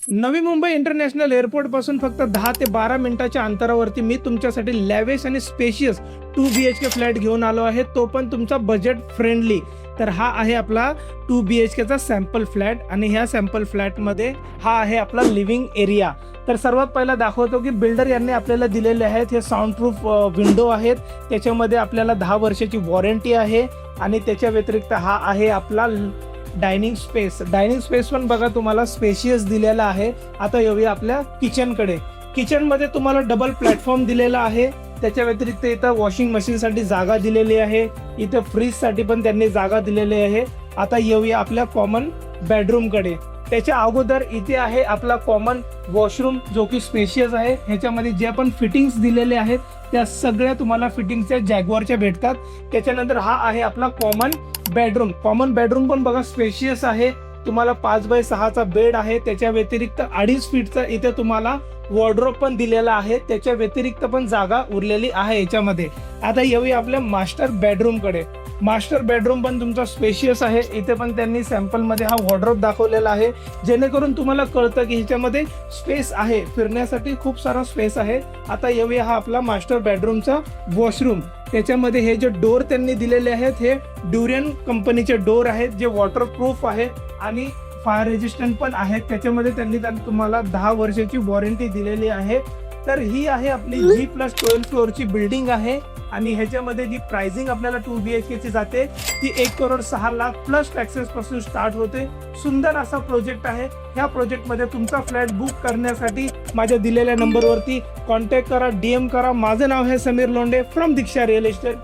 Navi Mumbai international airport पासून फक्त 10 ते 12 मिनिटाच्या अंतरावरती मी तुमच्यासाठी लॅविश आणि स्पेशियस 2 BHK फ्लॅट घेऊन आलो आहे, तो पण तुमचा बजेट फ्रेंडली. तर हा आहे आपला 2 BHKचा सॅम्पल फ्लॅट आणि ह्या सॅम्पल फ्लॅटमध्ये हा आहे आपला लिव्हिंग एरिया. तर सर्वात पहिला दाखवतो की बिल्डर यांनी आपल्याला दिलेले आहेत हे साऊंडप्रूफ विंडो आहेत, त्याच्यामध्ये आपल्याला 10 वर्षाची वॉरंटी आहे. आणि त्याच्या व्यतिरिक्त हा आहे आपला डायनिंग स्पेस पण बघा तुम्हाला स्पेशियस दिलेला आहे. आता येऊया आपल्या किचनकडे. किचनमध्ये तुम्हाला डबल प्लॅटफॉर्म दिलेला आहे. त्याच्या व्यतिरिक्त इथं वॉशिंग मशीनसाठी जागा दिलेली आहे, इथं फ्रीजसाठी पण त्यांनी जागा दिलेली आहे. आता येऊया आपल्या कॉमन बेडरूमकडे. त्याच्या अगोदर इथे आहे आपला कॉमन वॉशरूम जो की स्पेशियस आहे. ह्याच्यामध्ये जे आपण फिटिंग्स दिलेले आहेत त्या सगळ्या तुम्हाला फिटिंग्सच्या जॅग्वारच्या भेटतात. त्याच्यानंतर हा आहे आपला कॉमन बेडरूम पण बघा स्पेशियस आहे. तुम्हाला 5x6चा बेड आहे. त्याच्या व्यतिरिक्त 2.5 फीटचा इथे तुम्हाला वॉर्डरोब पण दिलेला आहे. त्याच्या व्यतिरिक्त पण जागा उरलेली आहे याच्यामध्ये. आता येऊया आपल्या मास्टर बेडरूमकडे. मास्टर बेडरूम पण तुमचा स्पेशियस आहे. इथे पण त्यांनी सॅम्पलमध्ये हा वॉर्डरोब दाखवलेला आहे, जेणेकरून तुम्हाला कळतं की ह्याच्यामध्ये स्पेस आहे, फिरण्यासाठी खूप सारा स्पेस आहे. आता येऊया हा आपला मास्टर बेडरूमचा वॉशरूम. त्याच्यामध्ये हे जे डोर त्यांनी दिलेले आहेत हे ड्युरियन कंपनीचे डोर आहेत, जे वॉटरप्रूफ आहे आणि फायर रेजिस्टंट पण आहेत. त्याच्यामध्ये त्यांनी तुम्हाला 10 वर्षाची वॉरंटी दिलेली आहे. तर ही आहे आपली G+12 फ्लोअरची बिल्डिंग आहे आणि ह्याच्यामध्ये जी प्राइसिंग आपल्याला 2 BHK ची जाते ती 1,06,00,000 प्लस टॅक्सेस पासून स्टार्ट होते. सुंदर असा प्रोजेक्ट आहे. ह्या प्रोजेक्टमध्ये तुमचा फ्लॅट बुक करण्यासाठी माझ्या दिलेल्या नंबरवरती कॉन्टॅक्ट करा, DM करा. माझं नाव आहे Sameer Londhe from Diksha real estate.